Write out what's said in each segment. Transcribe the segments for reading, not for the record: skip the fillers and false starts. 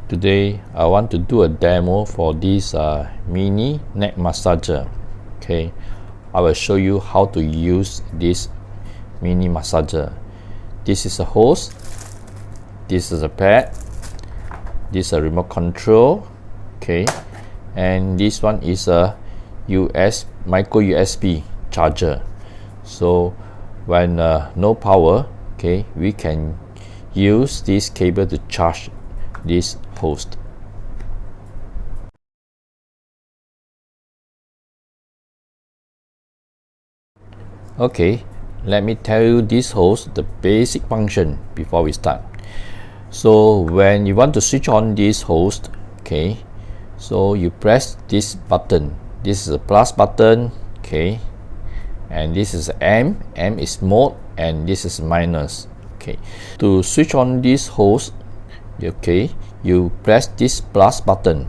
Today I want to do a demo for this mini neck massager. Okay, I will show you how to use this mini massager. This is a hose, this is a pad, this is a remote control, okay, and this one is a micro USB charger. So when no power, okay, we can use this cable to charge this hose. Okay, let me tell you this hose, the basic function before we start. So when you want to switch on this hose, okay, so you press this button. This is a plus button, okay, and this is M is mode, and this is minus. Okay, to switch on this hose, okay, you press this plus button.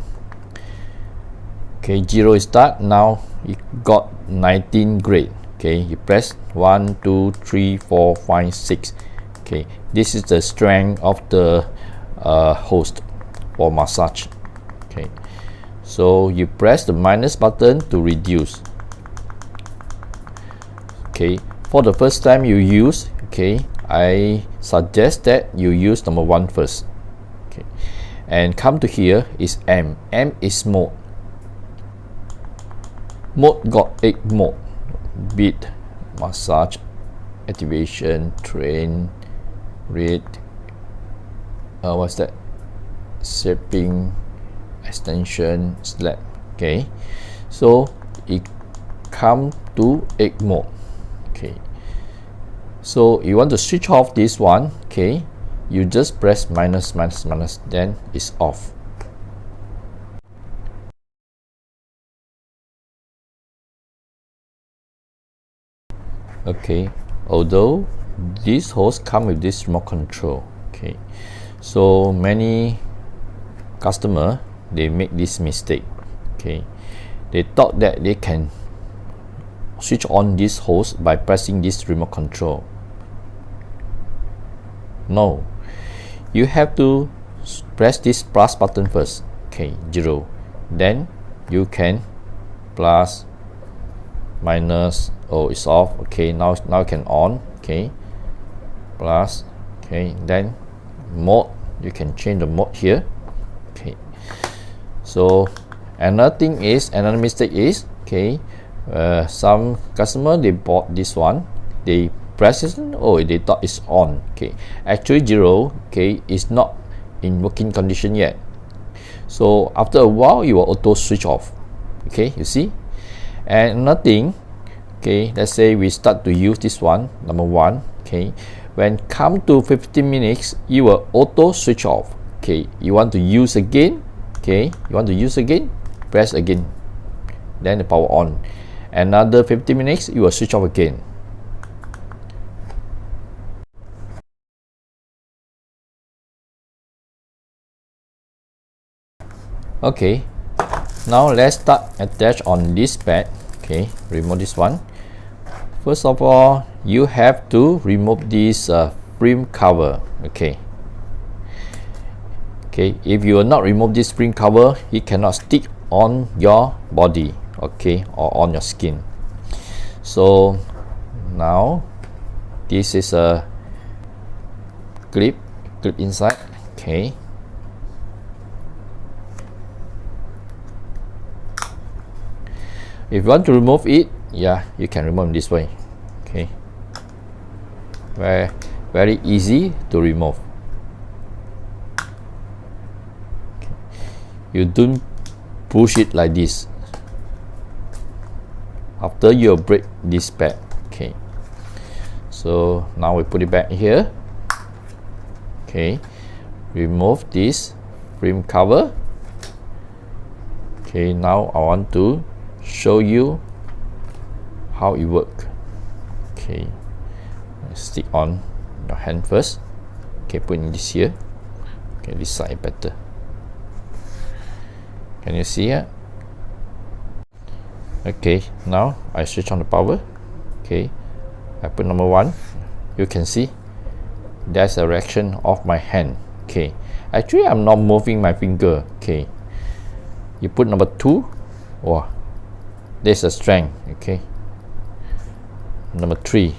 Okay, 0 is start. Now you got 19 grade. Okay, you press 1 2 3 4 5 6. Okay, this is the strength of the hose for massage. Okay, so you press the minus button to reduce. Okay, for the first time you use, okay, I suggest that you use number 1 first. Okay, and come to here is M is mode. Mode got 8 mode: beat, massage, activation, train, read, what's that, shaping, extension, slap. Okay, so it come to 8 mode. Okay, so you want to switch off this one, okay, you just press minus, then it's off. Okay, although this hose come with this remote control, okay, so many customer, they make this mistake. Okay, they thought that they can switch on this hose by pressing this remote control. No, you have to press this plus button first. Okay, 0, then you can plus, minus. Oh, it's off. Okay, now can on. Okay, plus. Okay, then mode, you can change the mode here. Okay, so another mistake is, okay, some customer, they bought this one, they press it, oh, they thought it's on. Okay, actually 0, okay, is not in working condition yet. So after a while, you will auto switch off. Okay, you see. And another thing, okay, let's say we start to use this one, number 1. Okay, when come to 15 minutes, you will auto switch off. Okay, you want to use again, okay, press again, then the power on. Another 15 minutes, you will switch off again. Okay, now let's start attach on this pad. Okay, remove this one. First of all, you have to remove this frame cover. Okay, if you will not remove this spring cover, it cannot stick on your body, okay, or on your skin. So now this is a clip inside. Okay, if you want to remove it, yeah, you can remove this way. Okay, very easy to remove. Okay. You don't push it like this. After you break this pad. Okay, so now we put it back here. Okay, remove this frame cover. Okay, now I want to show you how it works. Okay, stick on your hand first. Okay, putting this here. Okay, this side better. Can you see it? Okay, now I switch on the power. Okay, I put number 1. You can see there's a reaction of my hand. Okay, Actually, I'm not moving my finger. Okay, you put number 2. Wow, there's a strength. Okay, number 3.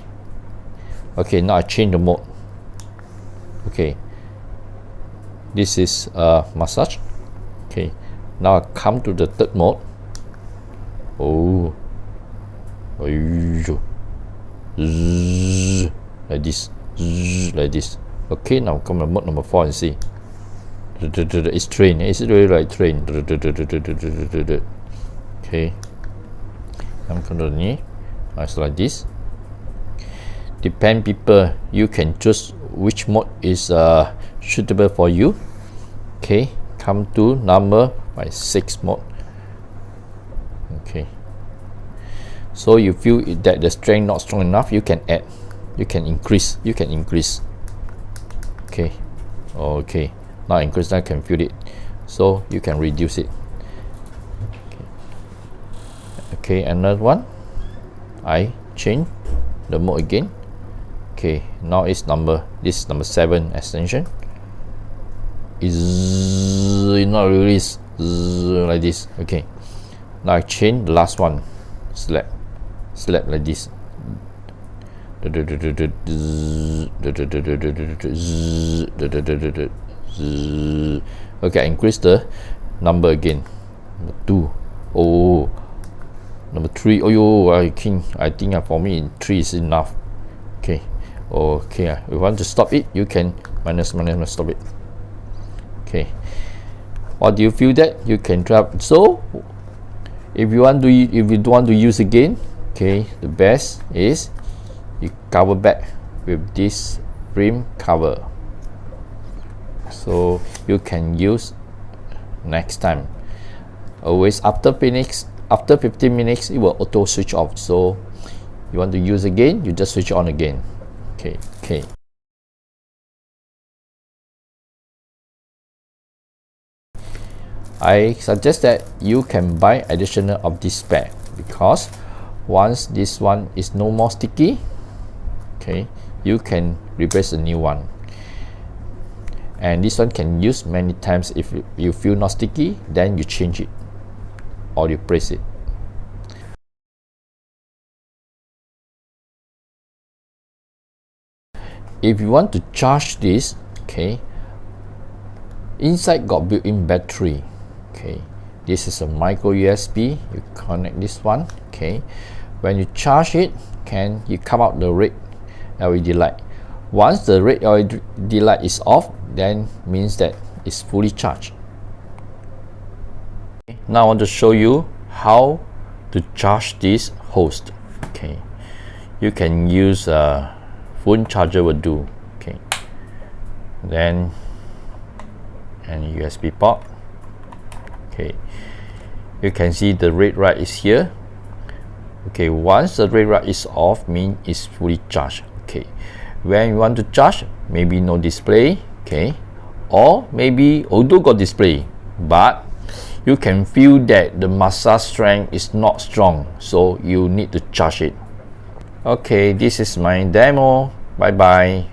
Okay, now I change the mode. Okay, this is massage. Okay, now I come to the third mode. Oh, like this, like this. Okay, now come to mode number 4 and see. It's train. It's really like train. Okay, I'm going to the knee. It's like this. Depend people, you can choose which mode is suitable for you. Okay, come to number 6 mode. Okay, so you feel that the strength not strong enough, you can add, you can increase. Okay, okay, now increase, I can feel it, so you can reduce it. Okay, another one, I change the mode again. Okay, now it's this is number 7 extension. Is not release like this. Okay, now I change the last one, slap like this. Okay, I increase the number again. Number 2. Oh, number 3. Oh yo, I think for me 3 is enough. Okay, okay, if you want to stop it, you can minus stop it. Okay, or do you feel that you can drop? So if you don't want to use again, okay, the best is you cover back with this rim cover, so you can use next time. Always after 15 minutes it will auto switch off, so you want to use again, you just switch on again. Okay. I suggest that you can buy additional of this spare, because once this one is no more sticky, okay, you can replace a new one, and this one can use many times. If you feel not sticky, then you change it or you press it. If you want to charge this, okay, inside got built-in battery. Okay, this is a micro USB. You connect this one. Okay, when you charge it, you come out the red LED light. Once the red LED light is off, then means that it's fully charged. Now I want to show you how to charge this host. Okay, you can use a phone charger will do. Okay, then and USB port. Okay, you can see the red light is here. Okay, once the red light is off, means it's fully charged. Okay, when you want to charge, maybe no display. Okay, or maybe although got display, but you can feel that the massage strength is not strong, so you need to charge it. Okay, this is my demo. Bye bye.